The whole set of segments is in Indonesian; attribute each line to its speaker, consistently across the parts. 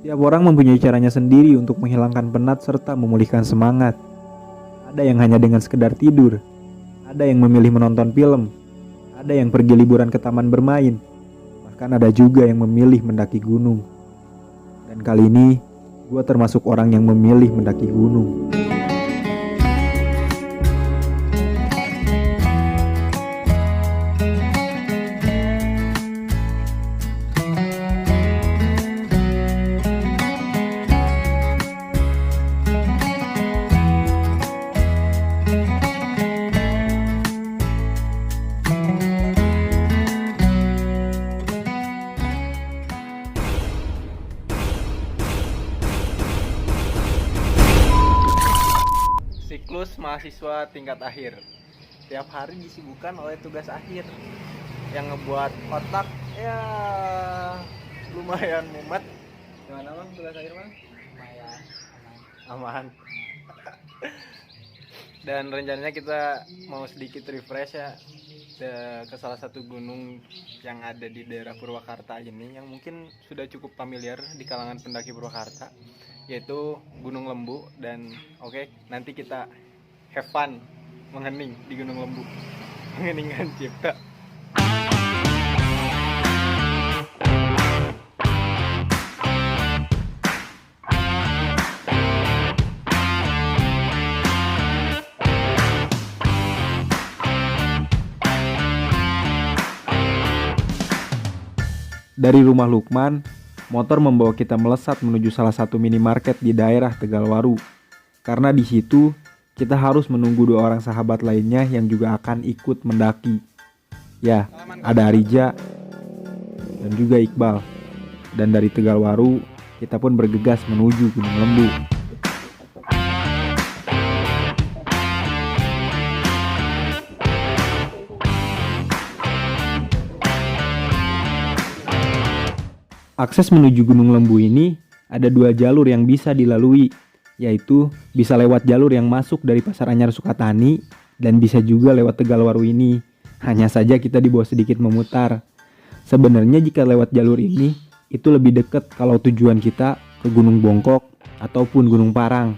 Speaker 1: Tiap orang mempunyai caranya sendiri untuk menghilangkan penat serta memulihkan semangat. Ada yang hanya dengan sekedar tidur, ada yang memilih menonton film, ada yang pergi liburan ke taman bermain, bahkan ada juga yang memilih mendaki gunung. Dan kali ini, gue termasuk orang yang memilih mendaki gunung.
Speaker 2: Siklus mahasiswa tingkat akhir. Tiap hari disibukkan oleh tugas akhir yang ngebuat otak ya lumayan mumet. Gimana bang tugas akhir bang?
Speaker 3: Lumayan
Speaker 2: Aman. Dan rencananya kita mau sedikit refresh ya ke salah satu gunung yang ada di daerah Purwakarta ini yang mungkin sudah cukup familiar di kalangan pendaki Purwakarta, yaitu Gunung Lembu. Dan oke, nanti kita have fun menghening di Gunung Lembu. Mengheningan cipta.
Speaker 1: Dari rumah Lukman, motor membawa kita melesat menuju salah satu minimarket di daerah Tegalwaru. Karena di situ kita harus menunggu dua orang sahabat lainnya yang juga akan ikut mendaki. Ya, ada Arija dan juga Iqbal. Dan dari Tegalwaru, kita pun bergegas menuju Gunung Lembu. Akses menuju Gunung Lembu ini ada dua jalur yang bisa dilalui, yaitu bisa lewat jalur yang masuk dari Pasar Anyar Sukatani dan bisa juga lewat Tegalwaru ini. Hanya saja kita dibawa sedikit memutar. Sebenarnya jika lewat jalur ini, itu lebih dekat kalau tujuan kita ke Gunung Bongkok ataupun Gunung Parang.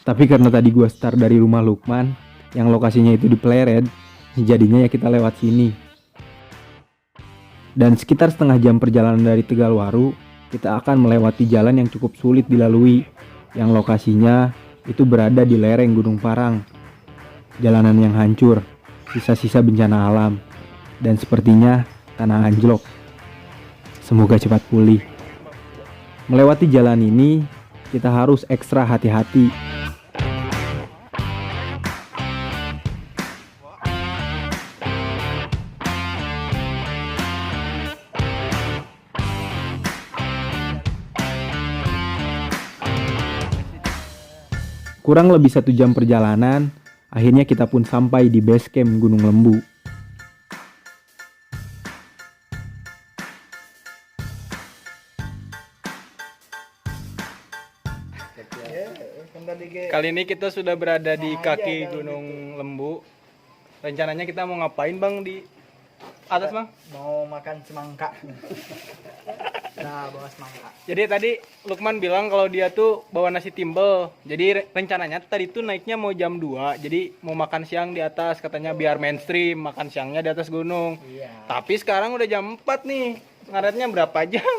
Speaker 1: Tapi karena tadi gua start dari rumah Lukman, yang lokasinya itu di Pleret, jadinya ya kita lewat sini. Dan sekitar setengah jam perjalanan dari Tegalwaru, kita akan melewati jalan yang cukup sulit dilalui, yang lokasinya itu berada di lereng Gunung Parang. Jalanan yang hancur, sisa-sisa bencana alam, dan sepertinya tanah anjlok. Semoga cepat pulih. Melewati jalan ini, kita harus ekstra hati-hati. Kurang lebih 1 jam perjalanan, akhirnya kita pun sampai di base camp Gunung Lembu.
Speaker 2: Kali ini kita sudah berada di kaki Gunung Lembu. Rencananya kita mau ngapain bang di atas bang?
Speaker 3: mau makan semangka. Nah, bawa semangka.
Speaker 2: Jadi tadi Lukman bilang kalau dia tuh bawa nasi timbel. Jadi rencananya tadi tuh naiknya mau jam 2. Jadi mau makan siang di atas, katanya biar mainstream, makan siangnya di atas gunung.
Speaker 3: Iya.
Speaker 2: Tapi sekarang udah jam 4 nih. Ngaretnya berapa jam?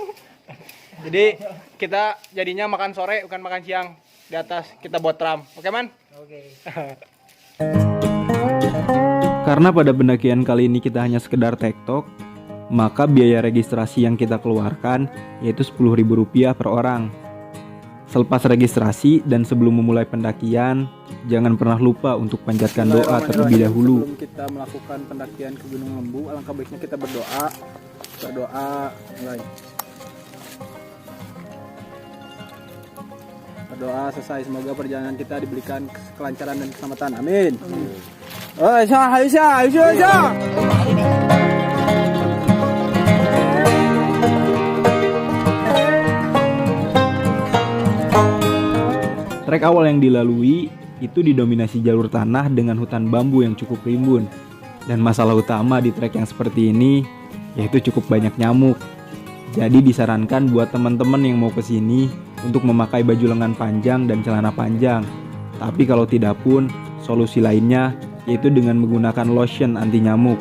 Speaker 2: Jadi kita jadinya makan sore bukan makan siang di atas. Kita buat tram. Oke, Man?
Speaker 3: Oke.
Speaker 1: Karena pada pendakian kali ini kita hanya sekedar tektok, maka biaya registrasi yang kita keluarkan yaitu Rp10.000 per orang. Selepas registrasi dan sebelum memulai pendakian, jangan pernah lupa untuk panjatkan doa terlebih dahulu.
Speaker 2: Sebelum kita melakukan pendakian ke Gunung Lembu, alangkah baiknya kita berdoa. Mulai. Berdoa selesai, semoga perjalanan kita diberikan kelancaran dan keselamatan. Amin.
Speaker 1: Trek awal yang dilalui itu didominasi jalur tanah dengan hutan bambu yang cukup rimbun. Dan masalah utama di trek yang seperti ini yaitu cukup banyak nyamuk. Jadi disarankan buat teman-teman yang mau kesini untuk memakai baju lengan panjang dan celana panjang. Tapi kalau tidak pun, solusi lainnya yaitu dengan menggunakan lotion anti nyamuk.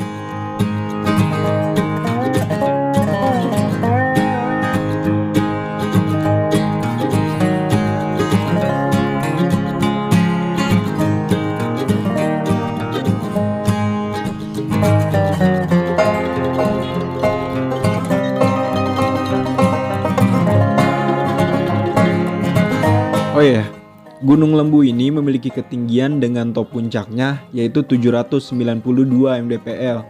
Speaker 1: Oh iya, Gunung Lembu ini memiliki ketinggian dengan top puncaknya yaitu 792 mdpl.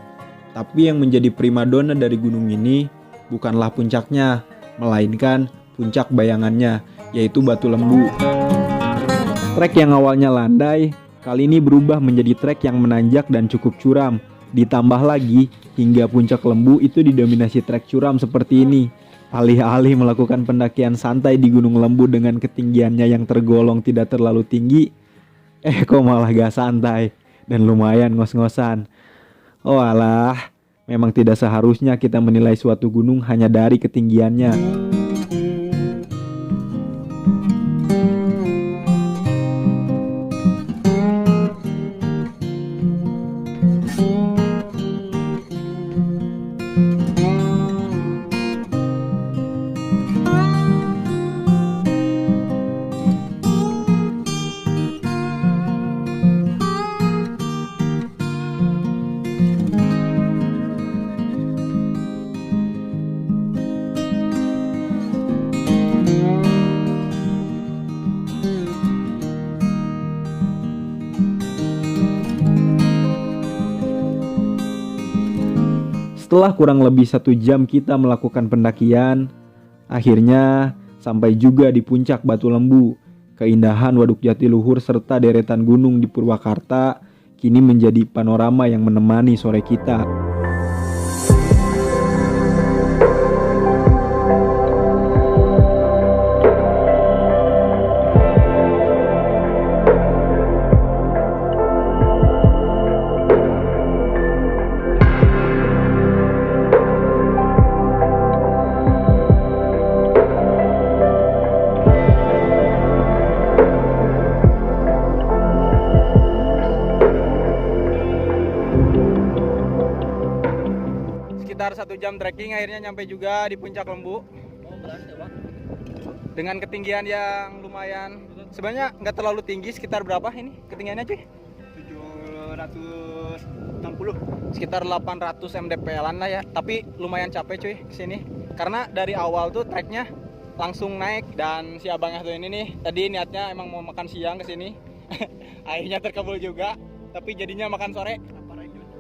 Speaker 1: Tapi yang menjadi primadona dari gunung ini bukanlah puncaknya, melainkan puncak bayangannya yaitu Batu Lembu. Trek yang awalnya landai, kali ini berubah menjadi trek yang menanjak dan cukup curam. Ditambah lagi, hingga puncak Lembu itu didominasi trek curam seperti ini. Alih-alih melakukan pendakian santai di Gunung Lembu dengan ketinggiannya yang tergolong tidak terlalu tinggi, kok malah gak santai dan lumayan ngos-ngosan. Oh alah, memang tidak seharusnya kita menilai suatu gunung hanya dari ketinggiannya. Setelah kurang lebih 1 jam kita melakukan pendakian, akhirnya sampai juga di puncak Batu Lembu. Keindahan Waduk Jatiluhur serta deretan gunung di Purwakarta kini menjadi panorama yang menemani sore kita.
Speaker 2: Sekitar 1 jam trekking akhirnya nyampe juga di puncak Lembu. Dengan ketinggian yang lumayan, sebenarnya nggak terlalu tinggi, sekitar berapa ini ketinggiannya cuy?
Speaker 3: 760.
Speaker 2: Sekitar 800 mdpl-an lah ya, tapi lumayan capek cuy kesini. Karena dari awal tuh treknya langsung naik dan si abangnya tuh ini nih, tadi niatnya emang mau makan siang kesini. Akhirnya terkabul juga, tapi jadinya makan sore.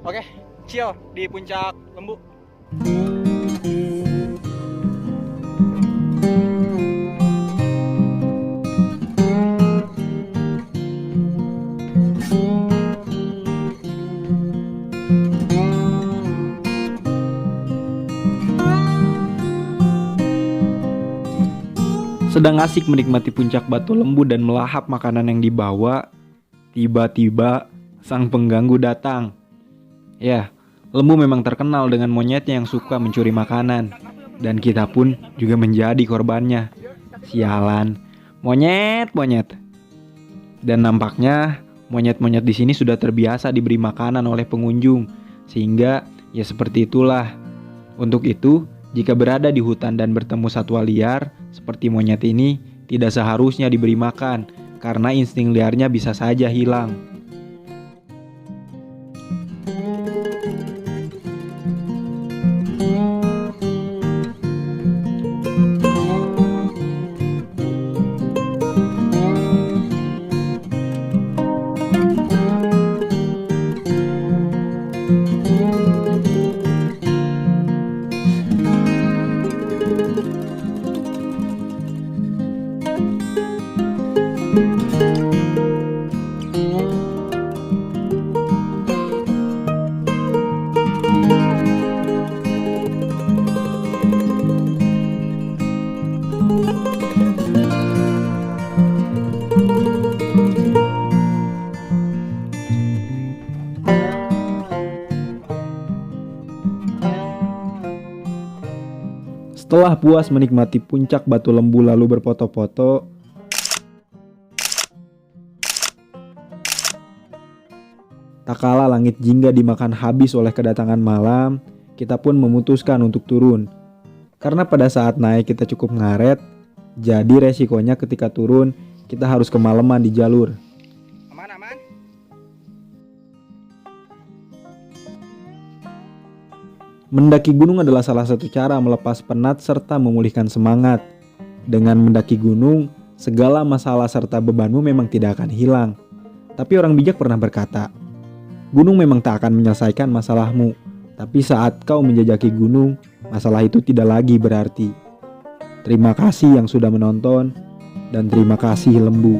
Speaker 2: Oke, chill di puncak Lembu.
Speaker 1: Sedang asik menikmati puncak Batu Lembu dan melahap makanan yang dibawa, tiba-tiba sang pengganggu datang. Ya, Lembu memang terkenal dengan monyetnya yang suka mencuri makanan, dan kita pun juga menjadi korbannya. Sialan, monyet. Dan nampaknya monyet-monyet di sini sudah terbiasa diberi makanan oleh pengunjung, sehingga ya seperti itulah. Untuk itu, jika berada di hutan dan bertemu satwa liar seperti monyet ini, tidak seharusnya diberi makan karena insting liarnya bisa saja hilang. Setelah puas menikmati puncak Batu Lembu lalu berfoto-foto, tak kala langit jingga dimakan habis oleh kedatangan malam, kita pun memutuskan untuk turun. Karena pada saat naik kita cukup ngaret, jadi resikonya ketika turun kita harus kemalaman di jalur.
Speaker 3: Aman.
Speaker 1: Mendaki gunung adalah salah satu cara melepas penat serta memulihkan semangat. Dengan mendaki gunung, segala masalah serta bebanmu memang tidak akan hilang. Tapi orang bijak pernah berkata, gunung memang tak akan menyelesaikan masalahmu, tapi saat kau menjajaki gunung, masalah itu tidak lagi berarti. Terima kasih yang sudah menonton, dan terima kasih Lembu.